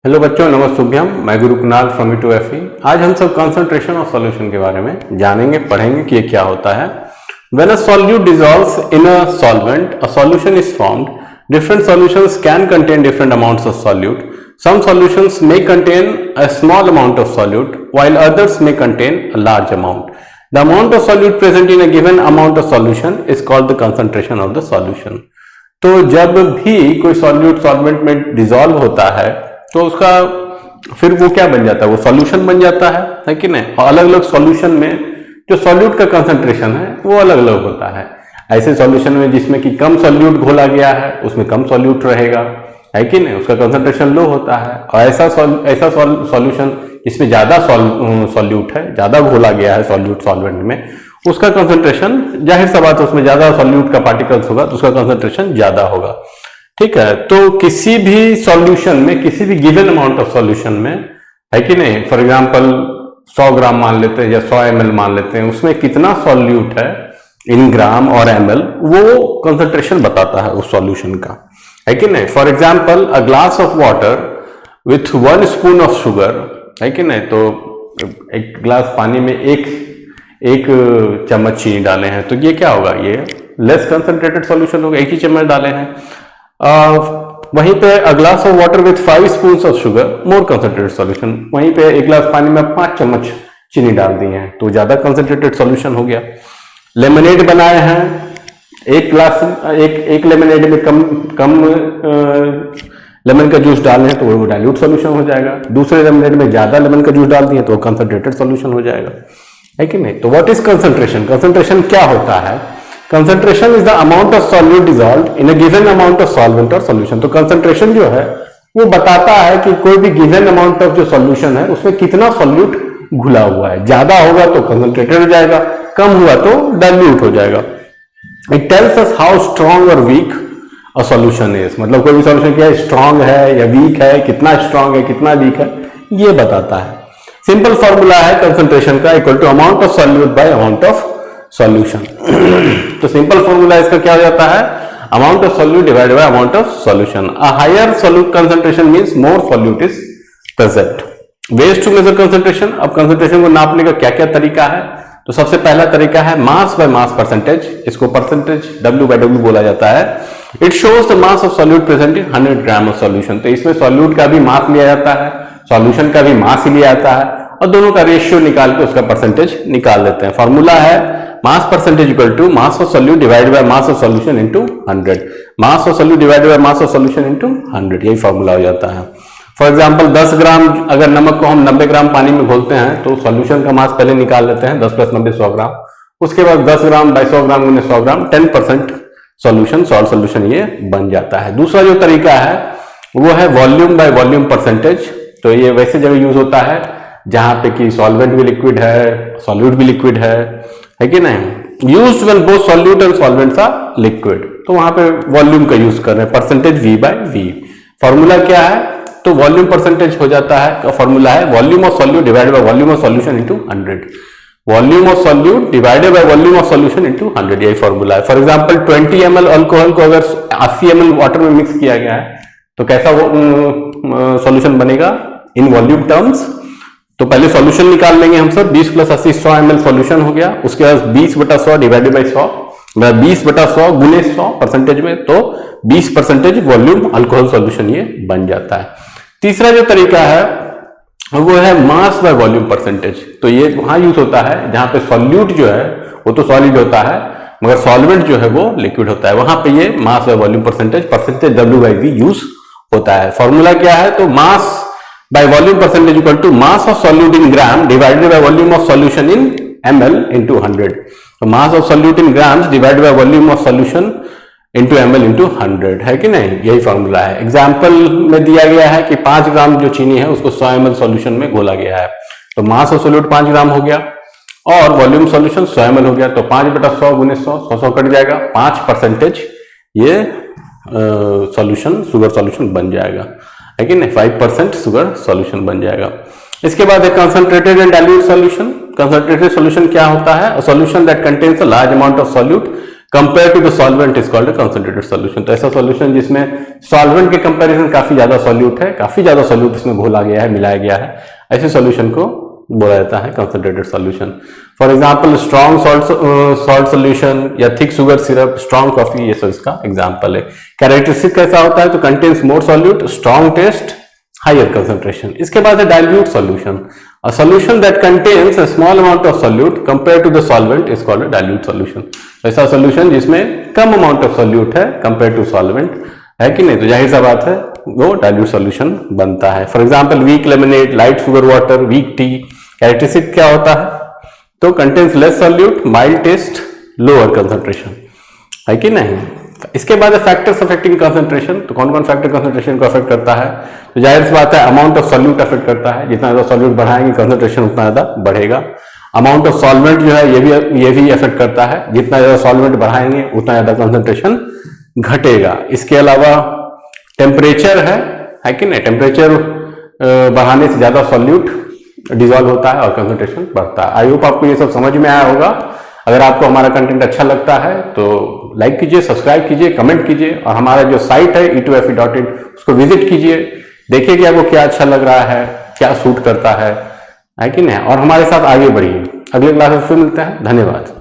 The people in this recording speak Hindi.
हेलो बच्चों, नमस्तुभ्यम। मैं गुरु कुणाल फ्रॉम E2FE। आज हम सब कंसंट्रेशन ऑफ सॉल्यूशन के बारे में जानेंगे, पढ़ेंगे कि ये क्या होता है। When a solute dissolves in a solvent, a solution is formed. Different solutions can contain different amounts of solute. Some solutions may contain a small amount of solute while others may contain a large amount. The amount of solute present in a given amount of solution is called the concentration of the solution. तो जब भी कोई सॉल्यूट सॉल्वेंट में डिसॉल्व होता है तो उसका फिर वो क्या बन जाता है, वो सॉल्यूशन बन जाता है कि नहीं। अलग अलग सॉल्यूशन में जो सॉल्यूट का कंसंट्रेशन है वो अलग अलग होता है। ऐसे सॉल्यूशन में जिसमें कि कम सॉल्यूट घोला गया है उसमें कम सॉल्यूट रहेगा, है कि नहीं, उसका कंसंट्रेशन लो होता है। और ऐसा सॉल्यूशन जिसमें ज्यादा सॉल्यूट है, ज्यादा घोला गया है सॉल्यूट सॉल्वेंट में, उसका कंसंट्रेशन जाहिर सा बात है उसमें ज्यादा सॉल्यूट का पार्टिकल्स होगा तो उसका कंसंट्रेशन ज्यादा होगा। ठीक है, तो किसी भी सॉल्यूशन में, किसी भी गिवन अमाउंट ऑफ सॉल्यूशन में, है कि नहीं, फॉर एग्जांपल 100 ग्राम मान लेते हैं या 100 ml मान लेते हैं, उसमें कितना सॉल्यूट है इन ग्राम और ml, वो कंसंट्रेशन बताता है उस सॉल्यूशन का, है कि नहीं। For example a glass of water with 1 spoon of sugar, है कि नहीं, तो एक ग्लास पानी में एक चम्मच चीनी डाले हैं तो ये क्या होगा, ये लेस कंसंट्रेटेड सॉल्यूशन होगा, एक ही चम्मच डाले हैं। वहीं पे a glass of water with 5 spoons of sugar, more concentrated solution. वहीं पे एक गिलास पानी में 5 चम्मच चीनी डाल दी है तो ज्यादा कंसंट्रेटेड सॉल्यूशन हो गया। लेमनेड बनाए हैं, एक लेमनेड में कम लेमन का जूस डाले हैं तो वो डाइल्यूट सॉल्यूशन हो जाएगा। दूसरे लेमनेड में ज्यादा लेमन का जूस डाल दिए तो वो कंसंट्रेटेड सॉल्यूशन हो जाएगा, है कि नहीं। तो व्हाट इज कंसंट्रेशन? कंसंट्रेशन क्या होता है? Concentration is the amount of solute dissolved in a given amount of solvent और सॉल्यूशन। तो कंसंट्रेशन जो है वो बताता है कि कोई भी गिवन अमाउंट ऑफ जो सॉल्यूशन है उसमें कितना सॉल्यूट घुला हुआ है। ज्यादा होगा तो कंसंट्रेटेड हो जाएगा, कम हुआ तो डाइल्यूट हो जाएगा। It tells us how strong और वीक अ सॉल्यूशन इज, मतलब कोई भी सॉल्यूशन क्या स्ट्रॉन्ग है या वीक है, कितना स्ट्रॉन्ग है कितना वीक है, ये बताता है। सिंपल फॉर्मूला है कंसंट्रेशन का, equal to amount of solute by amount of solution. तो सिंपल फॉर्मूला इसका क्या हो जाता है, amount of solute divided by amount of solution. A higher solute concentration means more solute is present. Ways to measure concentration. अब कंसंट्रेशन को नापने का क्या क्या तरीका है? तो सबसे पहला तरीका है मास बाय मास परसेंटेज। इसको परसेंटेज W/W बोला जाता है। It shows the mass of solute present in 100 gram of solution. तो इसमें सॉल्यूट का भी मास लिया जाता है, सॉल्यूशन का भी मास लिया जाता है और दोनों का रेशियो निकाल के उसका परसेंटेज निकाल देते हैं। फॉर्मूला है mass percentage equal to mass of solute divided by mass of solution into 100। Mass of solute divided by mass of solution into 100, यही फॉर्मूला हो जाता है। फॉर एग्जांपल 10 ग्राम अगर नमक को हम 90 ग्राम पानी में घोलते हैं तो सॉल्यूशन का मास पहले निकाल लेते हैं, 10 + 90 100 ग्राम। उसके बाद 10 ग्राम बाय 100 ग्राम गुने 100 ग्राम, 10% सॉल्यूशन, सॉल्ट सॉल्यूशन ये बन जाता है। दूसरा जो तरीका है वो है वॉल्यूम बाय वॉल्यूम परसेंटेज। तो ये वैसे जगह यूज होता है जहां पे कि सॉल्वेंट भी लिक्विड है, सॉल्यूट भी लिक्विड है कि नहीं। Used when both solute and solvents are liquid, तो वहां पे वॉल्यूम का यूज कर रहे हैं, परसेंटेज V/V। फॉर्मूला क्या है? तो वॉल्यूम परसेंटेज हो जाता है, फॉर्मूला है volume of solute divided by volume of solution into 100। Volume of solute divided by volume of solution into 100, यही फॉर्मूला है। फॉर एग्जांपल 20 ml अल्कोहल को अगर 80 ml वाटर में मिक्स किया गया है तो कैसा सॉल्यूशन बनेगा इन वॉल्यूम टर्म्स? तो पहले सॉल्यूशन निकाल लेंगे हम सब। 20 + 80 100 ml सॉल्यूशन हो गया। उसके बाद 20/100 डिवाइडेड बाय 100, 20/100 गुने 100 परसेंटेज में, तो 20% वॉल्यूम अल्कोहल सॉल्यूशन ये बन जाता है। तीसरा जो तरीका है वो है मास बाय वॉल्यूम परसेंटेज। तो ये वहां यूज होता है जहां पे सॉल्यूट जो है वो तो सॉलिड होता है मगर सॉल्वेंट जो है वो लिक्विड होता है। वहां पे ये mass by volume percentage W/V use होता है। फॉर्मूला क्या है? तो मास by volume percentage equal to mass of solute in gram divided by volume of solution in ml into 100. तो mass of solute in grams divided by volume of solution into ml into 100, है कि नहीं, यही फॉर्मूला है। एग्जाम्पल में दिया गया है कि 5 ग्राम जो चीनी है उसको 100 ml सॉल्यूशन में घोला गया है, तो मास ऑफ सोल्यूट 5 ग्राम हो गया और वॉल्यूम सॉल्यूशन 100 ml हो गया, तो 5/100 गुने 100 कट जाएगा, 5% ये सॉल्यूशन शुगर सॉल्यूशन बन जाएगा, है कि नहीं, 5% शुगर सॉल्यूशन बन जाएगा। इसके बाद एक concentrated and dilute solution. Concentrated solution क्या होता है? A solution that contains a large amount of solute compare to the solvent is called concentrated solution. तो ऐसा सॉल्यूशन जिसमें सॉल्वेंट के कंपैरिजन काफी ज्यादा सॉल्यूट है, काफी ज्यादा सॉल्यूट इसमें घोला गया है, मिलाया गया है, ऐसे सॉल्यूशन को बोला जाता है concentrated solution. For example strong salt solution या thick sugar syrup, strong coffee, ये सब इसका एग्जांपल है। कैरेक्टरिस्टिक कैसा होता है, तो contains more solute, strong taste, higher concentration. इसके बाद है dilute solution. A solution that contains a small amount of solute compared to the solvent is called a dilute solution। ऐसा सॉल्यूशन जिसमें कम अमाउंट ऑफ सॉल्यूट है कंपेयर टू सॉल्वेंट, है कि नहीं, तो जाहिर सा बात है वो डाइल्यूट सॉल्यूशन बनता है। For example weak lemonade, light sugar water, weak tea. Characteristic क्या होता है, तो contains less solute, mild taste, lower concentration, है कि नहीं। इसके बाद फैक्टर्स अफेक्टिंग कंसंट्रेशन। तो कौन कौन फैक्टर कंसंट्रेशन को अफेक्ट करता है, तो जाहिर सी बात है अमाउंट ऑफ सॉल्यूट अफेक्ट करता है, जितना ज्यादा सॉल्यूट बढ़ाएंगे कंसंट्रेशन उतना ज्यादा बढ़ेगा। अमाउंट ऑफ सॉल्वेंट जो है ये भी अफेक्ट करता है, जितना ज्यादा सॉल्वेंट बढ़ाएंगे उतना ज्यादा कंसंट्रेशन घटेगा। इसके अलावा टेम्परेचर है कि नहीं, टेम्परेचर बढ़ाने से ज्यादा सॉल्यूट डिजॉल्व होता है और कंसंट्रेशन बढ़ता है। आई होप आपको ये सब समझ में आया होगा। अगर आपको हमारा कंटेंट अच्छा लगता है तो लाइक कीजिए, सब्सक्राइब कीजिए, कमेंट कीजिए, और हमारा जो साइट है e2fe.in उसको विजिट कीजिए, देखिए कि आपको क्या अच्छा लग रहा है, क्या सूट करता है कि नहीं, और हमारे साथ आगे बढ़िए। अगले क्लास में फिर मिलते हैं। धन्यवाद।